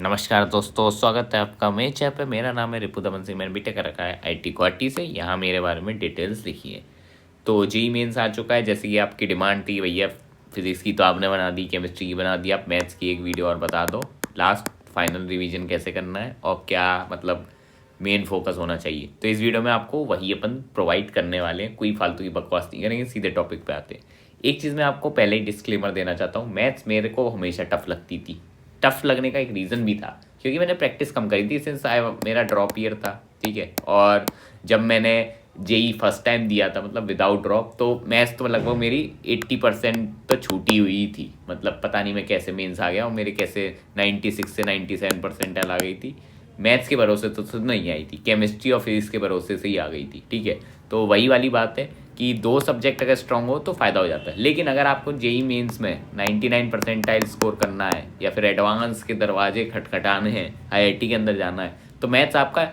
नमस्कार दोस्तों, स्वागत है आपका मेरे चैनल पे। मेरा नाम है रिपु दमन सिंह। मैंने बीटेक कर रखा है आईटी गुवाहाटी से। यहाँ मेरे बारे में डिटेल्स लिखी है। तो जी मेंस आ चुका है, जैसे कि आपकी डिमांड थी भैया फिजिक्स की तो आपने बना दी, केमिस्ट्री की बना दी, आप मैथ्स की एक वीडियो और बता दो। लास्ट फाइनल रिवीजन कैसे करना है और क्या मतलब मेन फोकस होना चाहिए। तो इस वीडियो में आपको वही अपन प्रोवाइड करने वाले हैं। कोई फालतू की बकवास नहीं करेंगे, सीधे टॉपिक पे आते हैं। एक चीज़ मैं आपको पहले ही डिस्क्लेमर देना चाहता हूँ, मैथ्स मेरे को हमेशा टफ लगती थी। टफ लगने का एक रीज़न भी था क्योंकि मैंने प्रैक्टिस कम करी थी सिंस मेरा ड्रॉप ईयर था, ठीक है। और जब मैंने जेई फर्स्ट टाइम दिया था मतलब विदाउट ड्रॉप, तो मैथ्स तो लगभग मेरी 80% तो छूटी हुई थी। मतलब पता नहीं मैं कैसे मेंस आ गया और मेरे कैसे 96 से 97% आ गई थी। मैथ्स के भरोसे तो नहीं आई थी, केमिस्ट्री और फिजिक्स के भरोसे से ही आ गई थी, ठीक है। तो वही वाली बात है कि दो सब्जेक्ट अगर स्ट्रांग हो तो फ़ायदा हो जाता है। लेकिन अगर आपको जेई मेंस में 99 परसेंटाइल स्कोर करना है या फिर एडवांस के दरवाजे खटखटाने हैं, आईआईटी के अंदर जाना है, तो मैथ्स आपका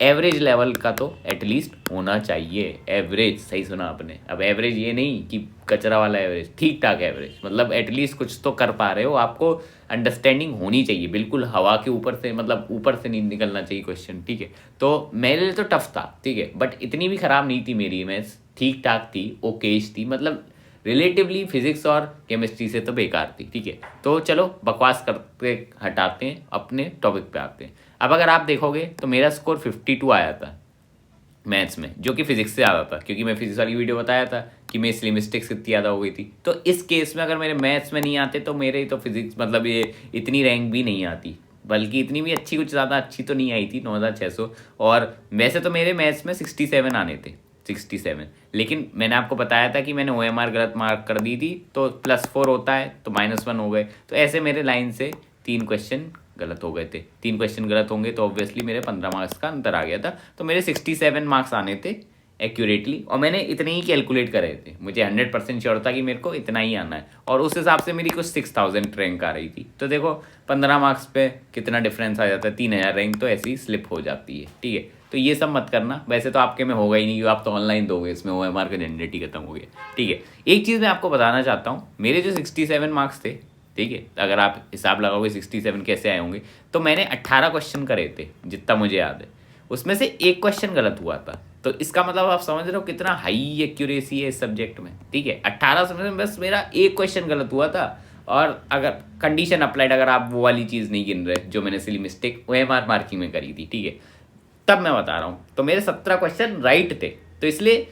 एवरेज लेवल का तो एटलीस्ट होना चाहिए। एवरेज, सही सुना आपने। अब एवरेज ये नहीं कि कचरा वाला एवरेज, ठीक ठाक एवरेज, मतलब एटलीस्ट कुछ तो कर पा रहे हो। आपको अंडरस्टैंडिंग होनी चाहिए, बिल्कुल हवा के ऊपर से, मतलब ऊपर से नहीं निकलना चाहिए क्वेश्चन, ठीक है। तो मेरे लिए तो टफ था, ठीक है, बट इतनी भी ख़राब नहीं थी मेरी मैथ्स, ठीक ठाक थी, ओकेश थी, मतलब रिलेटिवली फिजिक्स और केमिस्ट्री से तो बेकार थी, ठीक है। तो चलो बकवास करते हटाते हैं, अपने टॉपिक पे आते हैं। अब अगर आप देखोगे तो मेरा स्कोर 52 आया था मैथ्स में, जो कि फिजिक्स से ज़्यादा था, क्योंकि मैं फिजिक्स वाली वीडियो बताया था कि मैं इसलिए मिस्टेक्स कितनी ज़्यादा हो गई थी। तो इस केस में अगर मेरे मैथ्स में नहीं आते तो मेरे तो फिजिक्स मतलब ये इतनी रैंक भी नहीं आती, बल्कि इतनी भी अच्छी, कुछ ज़्यादा अच्छी तो नहीं आई थी, 9600। और वैसे तो मेरे मैथ्स में 67 आने थे, 67। लेकिन मैंने आपको बताया था कि मैंने OMR गलत मार्क कर दी थी, तो +4 होता है तो -1 हो गए। तो ऐसे मेरे लाइन से 3 क्वेश्चन गलत हो गए थे। 3 क्वेश्चन गलत होंगे तो ऑब्वियसली मेरे 15 मार्क्स का अंतर आ गया था। तो मेरे 67 मार्क्स आने थे एक्यूरेटली, और मैंने इतने ही कैलकुलेट करे थे। मुझे 100% श्योर था कि मेरे को इतना ही आना है, और उस हिसाब से मेरी कुछ 6000 रैंक आ रही थी। तो देखो 15 मार्क्स पे कितना डिफरेंस आ जाता है, 3000 रैंक तो ऐसी स्लिप हो जाती है, ठीक है। तो ये सब मत करना। वैसे तो आपके में होगा ही नहीं, आप तो ऑनलाइन दोगे, इसमें OMR का झंझट ही खत्म हो गया, ठीक है। एक चीज़ मैं आपको बताना चाहता हूँ, मेरे जो 67 मार्क्स थे, ठीक है, अगर आप हिसाब लगाओगे 67 कैसे आए होंगे, तो मैंने 18 क्वेश्चन करे थे जितना मुझे याद है। उसमें से एक क्वेश्चन गलत हुआ था। तो इसका मतलब आप समझ रहे हो कितना हाई एक्यूरेसी है इस सब्जेक्ट में, ठीक है। 18 में बस मेरा एक क्वेश्चन गलत हुआ था। और अगर कंडीशन अप्लाइड, अगर आप वो वाली चीज़ नहीं गिन रहे जो मैंने सिली मिस्टेक OMR मार्किंग में करी थी, ठीक है, तब मैं बता रहा हूँ, तो मेरे 17 क्वेश्चन राइट थे। तो इसलिए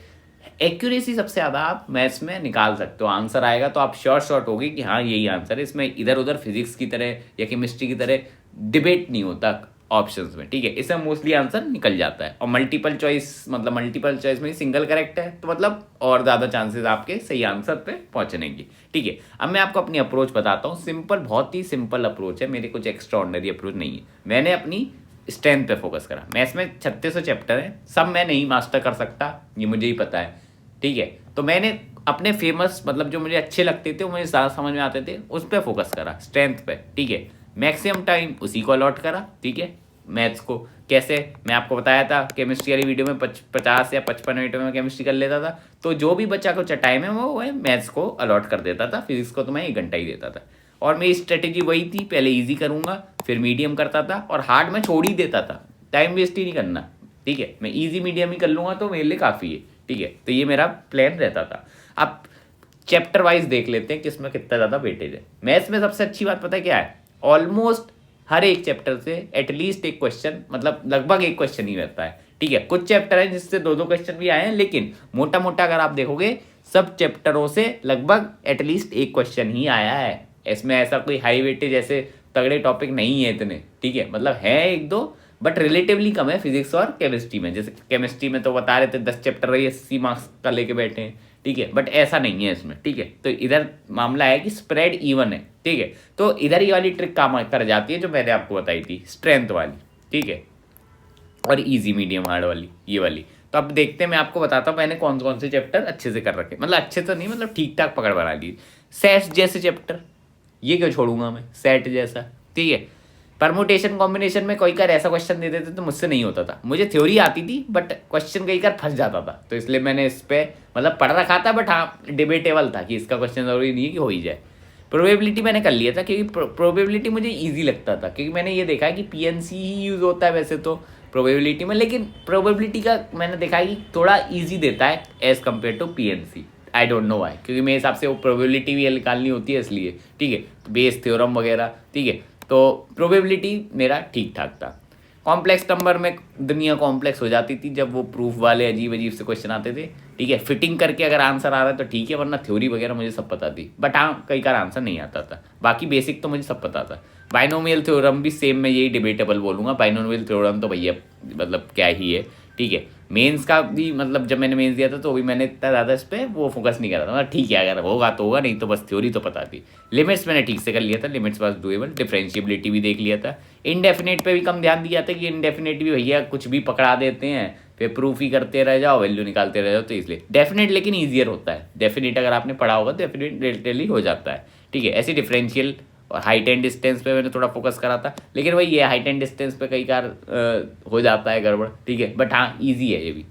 एक्यूरेसी सबसे ज़्यादा आप मैथ्स में निकाल सकते हो। आंसर आएगा तो आप श्योर शॉर्ट होगी कि हाँ यही आंसर है। इसमें इधर उधर फिजिक्स की तरह या केमिस्ट्री की तरह डिबेट नहीं होता ऑप्शंस में, ठीक है। इसमें मोस्टली आंसर निकल जाता है। और मल्टीपल चॉइस, मतलब मल्टीपल चॉइस में सिंगल करेक्ट है, तो मतलब और ज़्यादा चांसेस आपके सही आंसर पे पहुंचने की, ठीक है। अब मैं आपको अपनी अप्रोच बताता हूँ। सिंपल, बहुत ही सिंपल अप्रोच है मेरे, कुछ एक्स्ट्रा ऑर्डिनरी अप्रोच नहीं है। मैंने अपनी स्ट्रेंथ पे फोकस करा। मैथ्स में 3600 चैप्टर है, सब मैं नहीं मास्टर कर सकता, ये मुझे ही पता है, ठीक है। तो मैंने अपने फेमस, मतलब जो मुझे अच्छे लगते थे, मुझे ज़्यादा समझ में आते थे, उस पर फोकस करा, स्ट्रेंथ पे, ठीक है। मैक्सिमम टाइम उसी को अलॉट करा, ठीक है। मैथ्स को कैसे, मैं आपको बताया था केमिस्ट्री वाली वीडियो में 50 या 55 मिनट में केमिस्ट्री कर लेता था। तो जो भी बच्चा को टाइम है वो मैथ्स को अलॉट कर देता था। फिजिक्स को तो मैं 1 घंटा ही देता था। और मेरी स्ट्रेटेजी वही थी, पहले ईजी करूँगा, फिर मीडियम करता था, और हार्ड में छोड़ ही देता था। टाइम वेस्ट ही नहीं करना, ठीक है। मैं ईजी मीडियम ही कर लूँगा तो मेरे लिए काफ़ी है, ठीक है। तो ये मेरा प्लान रहता था। अब चैप्टर वाइज देख लेते हैं किसमें कितना ज़्यादा वेटेज है। मैथ्स में सबसे अच्छी बात पता है क्या है, ऑलमोस्ट हर एक चैप्टर से एटलीस्ट एक क्वेश्चन, मतलब लगभग एक क्वेश्चन ही रहता है, ठीक है। कुछ चैप्टर हैं जिससे 2-2 क्वेश्चन भी आए हैं, लेकिन मोटा मोटा अगर आप देखोगे सब चैप्टरों से लगभग एटलीस्ट एक क्वेश्चन ही आया है। इसमें ऐसा कोई हाई वेटेज, ऐसे तगड़े टॉपिक नहीं है इतने, ठीक है। मतलब है 1-2, बट रिलेटिवली कम है फिजिक्स और केमिस्ट्री में। जैसे केमिस्ट्री में तो बता रहे थे 10 चैप्टर रही 80 मार्क्स का लेके बैठे हैं, ठीक है, बट ऐसा नहीं है इसमें, ठीक है। तो इधर मामला है कि स्प्रेड इवन है, ठीक है। तो इधर ये वाली ट्रिक काम कर जाती है जो मैंने आपको बताई थी, स्ट्रेंथ वाली, ठीक है, और इजी मीडियम हार्ड वाली, ये वाली। तो अब देखते हैं, मैं आपको बताता हूँ मैंने कौन कौन से चैप्टर अच्छे से कर रखे, मतलब अच्छे तो नहीं, मतलब ठीक ठाक पकड़ बना ली। सेट्स जैसे चैप्टर, ये क्यों छोड़ूंगा मैं, सेट जैसा, ठीक है। परमुटेशन कॉम्बिनेशन में कोई कर ऐसा क्वेश्चन दे देते तो मुझसे नहीं होता था। मुझे थ्योरी आती थी बट क्वेश्चन कई कर फंस जाता था, तो इसलिए मैंने इस पर मतलब पढ़ रखा था, बट हाँ डिबेटेबल था कि इसका क्वेश्चन जरूरी नहीं है कि हो ही जाए। प्रोबेबिलिटी मैंने कर लिया था क्योंकि प्रोबेबिलिटी मुझे ईजी लगता था, क्योंकि मैंने ये देखा है कि पीएनसी ही यूज़ होता है वैसे तो प्रोबेबिलिटी में, लेकिन प्रोबेबिलिटी का मैंने देखा है कि थोड़ा ईजी देता है as compare to PNC. I don't know why, क्योंकि मेरे हिसाब से वो प्रोबेबिलिटी भी निकालनी होती है इसलिए, ठीक है, बेस थ्योरम वगैरह, ठीक है। तो प्रोबेबिलिटी मेरा ठीक ठाक था। कॉम्प्लेक्स नंबर में दुनिया कॉम्प्लेक्स हो जाती थी जब वो प्रूफ वाले अजीब अजीब से क्वेश्चन आते थे, ठीक है। फिटिंग करके अगर आंसर आ रहा है तो ठीक है, वरना थ्योरी वगैरह मुझे सब पता थी, बट हाँ कई बार आंसर नहीं आता था। बाकी बेसिक तो मुझे सब पता था। बाइनोमियल थ्योरम भी सेम, मैं यही डिबेटेबल बोलूँगा। बाइनोमियल थ्योरम तो भैया मतलब क्या ही है, ठीक है। मेंस का भी मतलब जब मैंने मेंस दिया था तो भी मैंने इतना ज़्यादा इस पर वो फोकस नहीं करा था, मतलब ठीक है अगर होगा तो होगा, नहीं तो बस थ्योरी तो पता थी। लिमिट्स मैंने ठीक से कर लिया था, लिमिट्स वाज डूएबल। डिफरेंशिएबिलिटी भी देख लिया था। इनडेफिनेट पे भी कम ध्यान दिया था कि इनडेफिनेट भी भैया कुछ भी पकड़ा देते हैं, फिर प्रूफ ही करते रह जाओ, वैल्यू निकालते रह जाओ, तो इसलिए डेफिनेट लेकिन ईजियर होता है। डेफिनेट अगर आपने पढ़ा होगा तो डेफिनेट रिलेटिवली हो जाता है, ठीक है। ऐसे डिफरेंशियल और हाइट एंड डिस्टेंस पे मैंने थोड़ा फोकस करा था, लेकिन वही ये हाइट एंड डिस्टेंस पे कई बार हो जाता है गड़बड़, ठीक है, बट हाँ ईजी है ये भी।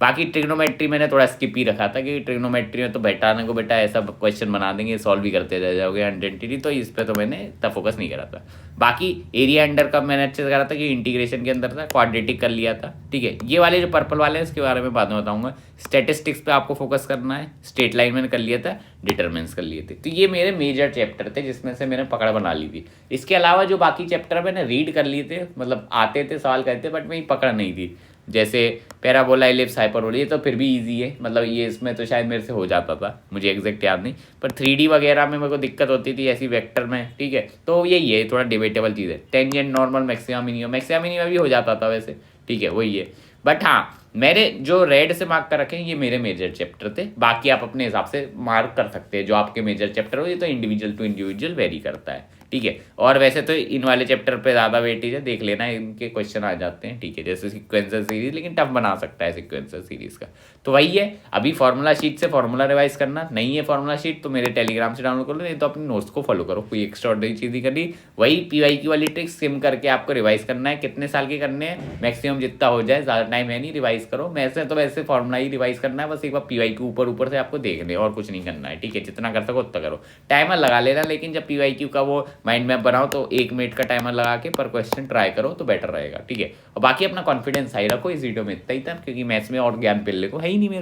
बाकी ट्रिग्नोमेट्री मैंने थोड़ा स्किप ही रखा था, क्योंकि ट्रिग्नोमेट्री में तो बैठाने को बेटा ऐसा क्वेश्चन बना देंगे, सॉल्व भी करते रह जाओगे आइडेंटिटी, तो इस पर तो मैंने इतना फोकस नहीं करा था। बाकी एरिया अंडर का मैंने अच्छे से करा था कि इंटीग्रेशन के अंदर था, क्वाड्रेटिक कर लिया था, ठीक है। ये वाले जो पर्पल वाले हैं इसके बारे में बाद में बताऊंगा। स्टेटिस्टिक्स पे आपको फोकस करना है। स्ट्रेट लाइन मैंने कर लिया था, डिटरमिनेंट्स कर लिए थे। तो ये मेरे मेजर चैप्टर थे जिसमें से मैंने पकड़ बना ली थी। इसके अलावा जो बाकी चैप्टर मैंने रीड कर लिए थे, मतलब आते थे सवाल करते, बट मेरी पकड़ नहीं थी। जैसे पैराबोला, इलिप्स, हाइपरबोला, ये तो फिर भी इजी है, मतलब ये इसमें तो शायद मेरे से हो जाता था, मुझे एग्जैक्ट याद नहीं। पर 3D वगैरह में मेरे को दिक्कत होती थी ऐसी वेक्टर में, ठीक है। तो यही है, थोड़ा डिबेटेबल चीज़ है। Tangent, normal, maxima, minimum, maxima minimum भी हो जाता था वैसे, ठीक है, वही है। बट हाँ मेरे जो रेड से मार्क कर रखे हैं ये मेरे मेजर चैप्टर थे। बाकी आप अपने हिसाब से मार्क कर सकते हैं जो आपके मेजर चैप्टर हो, ये तो इंडिविजुअल टू इंडिविजुअल वेरी करता है, ठीक है। और वैसे तो इन वाले चैप्टर पे ज़्यादा वेटेज है, देख लेना इनके क्वेश्चन आ जाते हैं, ठीक है, जैसे सिक्वेंसर सीरीज, लेकिन टफ बना सकता है सिक्वेंसर सीरीज का। तो वही है, अभी फॉर्मूला शीट से फॉर्मूला रिवाइज करना नहीं है। फॉर्मूला शीट तो मेरे टेलीग्राम से डाउनलोड कर लो, नहीं तो अपने नोट्स को फॉलो करो, कोई एक्स्ट्रा ऑर्डिनरी चीज़ नहीं करनी। वही PYQ वाली ट्रिक सिम करके आपको रिवाइज करना है। कितने साल के करने हैं, मैक्सिमम जितना हो जाए, ज़्यादा टाइम है नहीं, रिवाइज करो। वैसे तो वैसे फॉर्मूला ही रिवाइज करना है, बस एक बार PYQ ऊपर ऊपर से आपको देखने, और कुछ नहीं करना है, ठीक है। जितना कर सको उतना करो, टाइमर लगा लेना, लेकिन जब PYQ का वो माइंड मैप बनाओ तो 1 मिनट का टाइमर लगा के पर क्वेश्चन ट्राई करो तो बेटर रहेगा, ठीक है। और बाकी अपना कॉन्फिडेंस हाई रखो। इस वीडियो में इतना ही था, क्योंकि मैथ्स में और ज्ञान पिल्ले को है ही नहीं मेरे